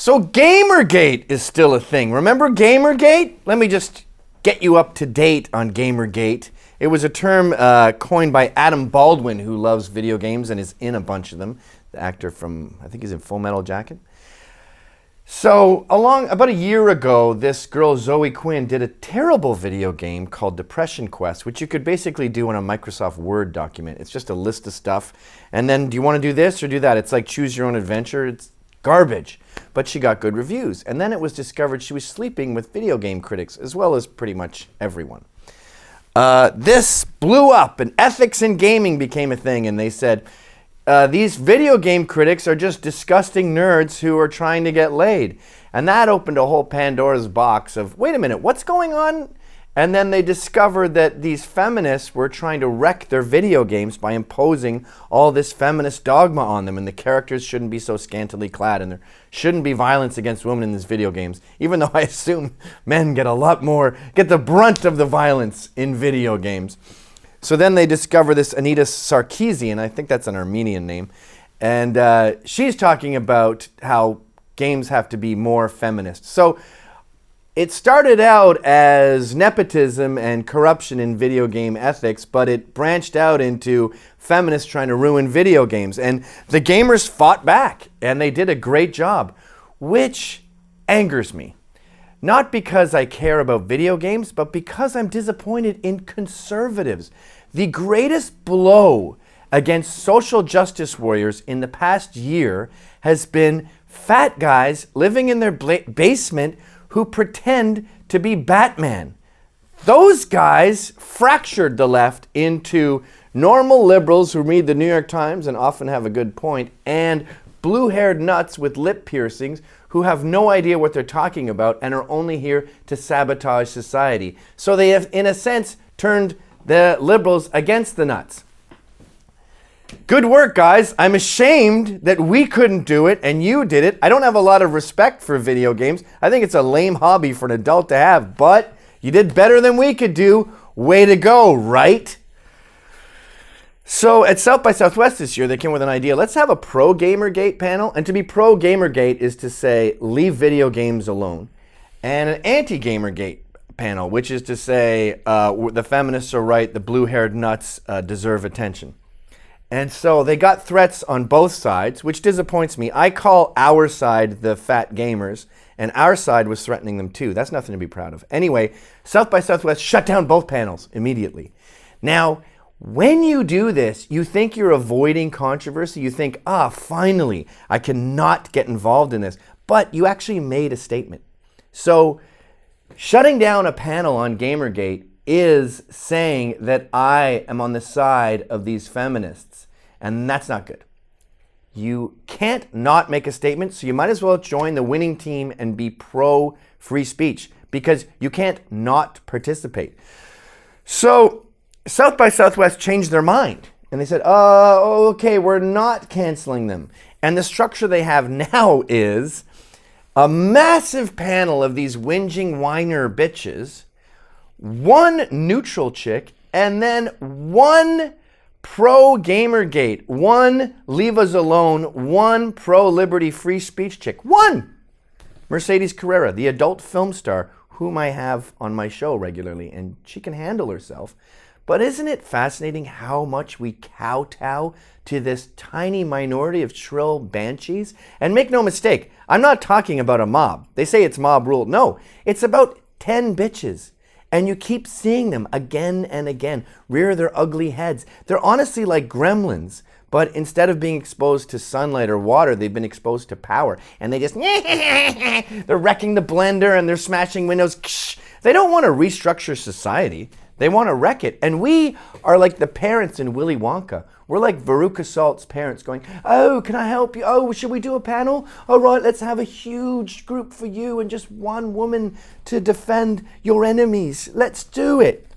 So Gamergate is still a thing. Remember Gamergate? Let me just get you up to date on Gamergate. It was a term coined by Adam Baldwin, who loves video games and is in a bunch of them. The actor from, I think he's in Full Metal Jacket. So about a year ago, this girl Zoe Quinn did a terrible video game called Depression Quest, which you could basically do in a Microsoft Word document. It's just a list of stuff. And then, do you want to do this or do that? It's like choose your own adventure. It's garbage. But she got good reviews. And then it was discovered she was sleeping with video game critics, as well as pretty much everyone. This blew up, and ethics in gaming became a thing, and they said, these video game critics are just disgusting nerds who are trying to get laid. And that opened a whole Pandora's box of, wait a minute, what's going on? And then they discovered that these feminists were trying to wreck their video games by imposing all this feminist dogma on them, and the characters shouldn't be so scantily clad, and there shouldn't be violence against women in these video games, even though I assume men get the brunt of the violence in video games. So then they discover this Anita Sarkeesian, I think that's an Armenian name, and she's talking about how games have to be more feminist. So it started out as nepotism and corruption in video game ethics, but it branched out into feminists trying to ruin video games. And the gamers fought back, and they did a great job, which angers me. Not because I care about video games, but because I'm disappointed in conservatives. The greatest blow against social justice warriors in the past year has been fat guys living in their basement who pretend to be Batman. Those guys fractured the left into normal liberals who read the New York Times and often have a good point, and blue-haired nuts with lip piercings who have no idea what they're talking about and are only here to sabotage society. So they have, in a sense, turned the liberals against the nuts. Good work, guys. I'm ashamed that we couldn't do it and you did it. I don't have a lot of respect for video games. I think it's a lame hobby for an adult to have, but you did better than we could do. Way to go, right? So at South by Southwest this year, they came with an idea. Let's have a pro-Gamergate panel. And to be pro-Gamergate is to say, leave video games alone. And an anti-Gamergate panel, which is to say, the feminists are right, the blue-haired nuts deserve attention. And so they got threats on both sides, which disappoints me. I call our side the fat gamers, and our side was threatening them too. That's nothing to be proud of. Anyway, South by Southwest shut down both panels immediately. Now, when you do this, you think you're avoiding controversy. You think, finally, I cannot get involved in this. But you actually made a statement. So shutting down a panel on Gamergate is saying that I am on the side of these feminists, and that's not good. You can't not make a statement, so you might as well join the winning team and be pro-free speech, because you can't not participate. So South by Southwest changed their mind, and they said, okay, we're not canceling them. And the structure they have now is a massive panel of these whinging whiner bitches, one neutral chick, and then one pro-Gamergate, one leave us alone, one pro-liberty free speech chick. One! Mercedes Carrera, the adult film star, whom I have on my show regularly, and she can handle herself. But isn't it fascinating how much we kowtow to this tiny minority of shrill banshees? And make no mistake, I'm not talking about a mob. They say it's mob rule. No, it's about 10 bitches. And you keep seeing them again and again rear their ugly heads. They're honestly like gremlins, but instead of being exposed to sunlight or water, they've been exposed to power. And they just, they're wrecking the blender and they're smashing windows. They don't want to restructure society. They want to wreck it. And we are like the parents in Willy Wonka. We're like Veruca Salt's parents going, oh, can I help you? Oh, should we do a panel? All right, let's have a huge group for you and just one woman to defend your enemies. Let's do it.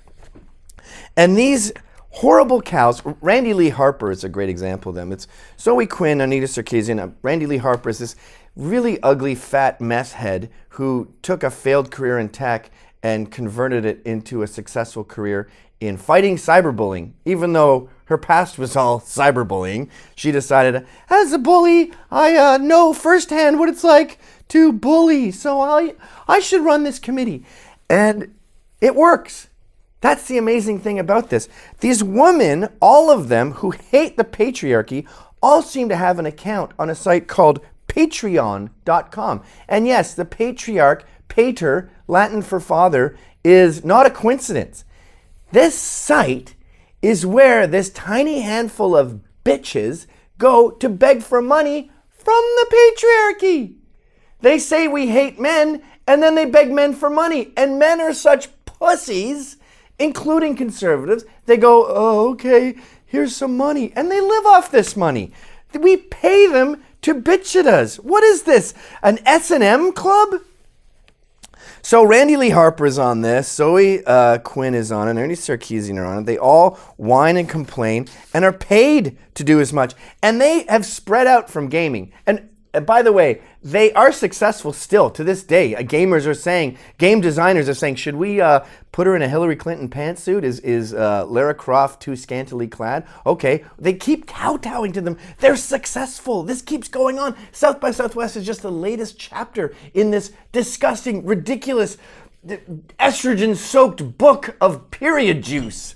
And these horrible cows, Randy Lee Harper is a great example of them. It's Zoe Quinn, Anita Sarkeesian. Randy Lee Harper is this really ugly, fat mess head who took a failed career in tech and converted it into a successful career in fighting cyberbullying. Even though her past was all cyberbullying, she decided, as a bully, I know firsthand what it's like to bully, so I should run this committee. And it works. That's the amazing thing about this. These women, all of them who hate the patriarchy, all seem to have an account on a site called patreon.com. And yes, the patriarch, pater, Latin for father, is not a coincidence. This site is where this tiny handful of bitches go to beg for money from the patriarchy. They say we hate men, and then they beg men for money. And men are such pussies, including conservatives. They go, oh, okay, here's some money. And they live off this money. We pay them to bitch at us. What is this, an S&M club? So Randy Lee Harper is on this, Zoe Quinn is on it, and Ernie Sarkeesian are on it. They all whine and complain and are paid to do as much. And they have spread out from gaming. And by the way, they are successful still to this day. Gamers are saying, game designers are saying, should we put her in a Hillary Clinton pantsuit? Is Lara Croft too scantily clad? Okay, they keep kowtowing to them. They're successful. This keeps going on. South by Southwest is just the latest chapter in this disgusting, ridiculous, estrogen-soaked book of period juice.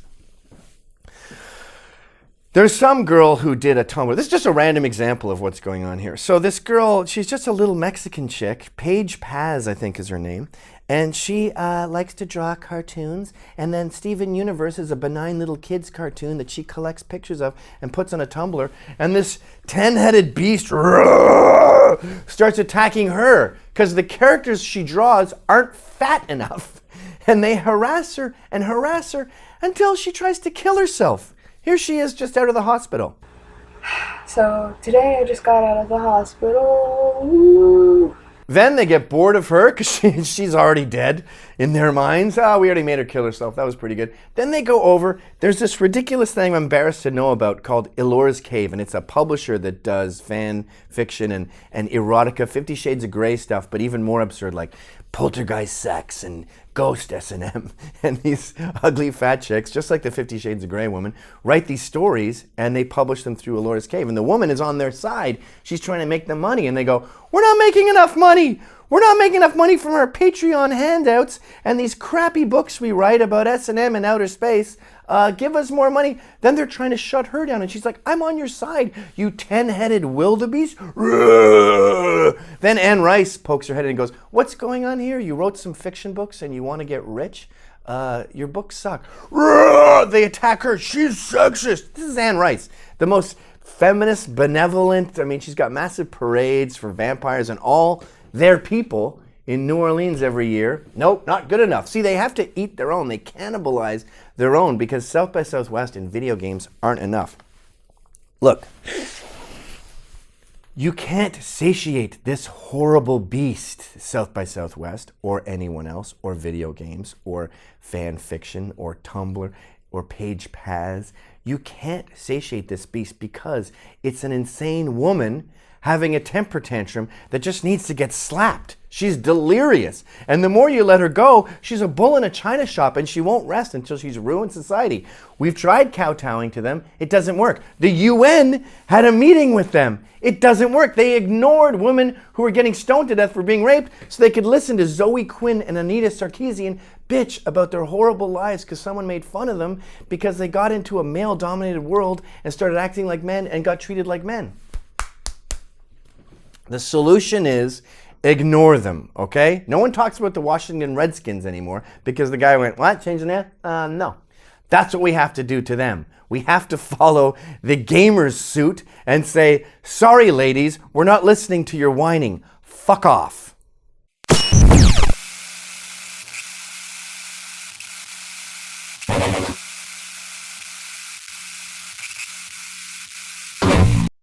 There's some girl who did a Tumblr. This is just a random example of what's going on here. So this girl, she's just a little Mexican chick. Paige Paz, I think is her name. And she likes to draw cartoons. And then Steven Universe is a benign little kid's cartoon that she collects pictures of and puts on a Tumblr. And this 10-headed beast starts attacking her because the characters she draws aren't fat enough. And they harass her until she tries to kill herself. Here she is just out of the hospital. So today I just got out of the hospital. Woo. Then they get bored of her because she's already dead in their minds. Oh, we already made her kill herself. That was pretty good. Then they go over. There's this ridiculous thing I'm embarrassed to know about called Elora's Cave. And it's a publisher that does fan fiction and erotica, 50 Shades of Grey stuff, but even more absurd, like poltergeist sex and ghost S&M. And these ugly fat chicks, just like the 50 Shades of Grey woman, write these stories and they publish them through Elora's Cave. And the woman is on their side. She's trying to make them money. And they go, we're not making enough money. We're not making enough money from our Patreon handouts and these crappy books we write about S&M and outer space. Give us more money. Then they're trying to shut her down. And she's like, I'm on your side, you 10-headed wildebeest. Then Anne Rice pokes her head in and goes, what's going on here? You wrote some fiction books and you want to get rich? Your books suck. They attack her. She's sexist. This is Anne Rice, the most feminist, benevolent. I mean, she's got massive parades for vampires and all their people in New Orleans every year. Nope, not good enough. See, they have to eat their own. They cannibalize their own because South by Southwest and video games aren't enough. Look, you can't satiate this horrible beast, South by Southwest, or anyone else, or video games, or fan fiction, or Tumblr, or Paige Paz. You can't satiate this beast because it's an insane woman having a temper tantrum that just needs to get slapped. She's delirious. And the more you let her go, she's a bull in a china shop and she won't rest until she's ruined society. We've tried kowtowing to them. It doesn't work. The UN had a meeting with them. It doesn't work. They ignored women who were getting stoned to death for being raped so they could listen to Zoe Quinn and Anita Sarkeesian bitch about their horrible lives because someone made fun of them because they got into a male-dominated world and started acting like men and got treated like men. The solution is ignore them, okay? No one talks about the Washington Redskins anymore because the guy went, what, change the name? No. That's what we have to do to them. We have to follow the gamer's suit and say, sorry, ladies, we're not listening to your whining. Fuck off.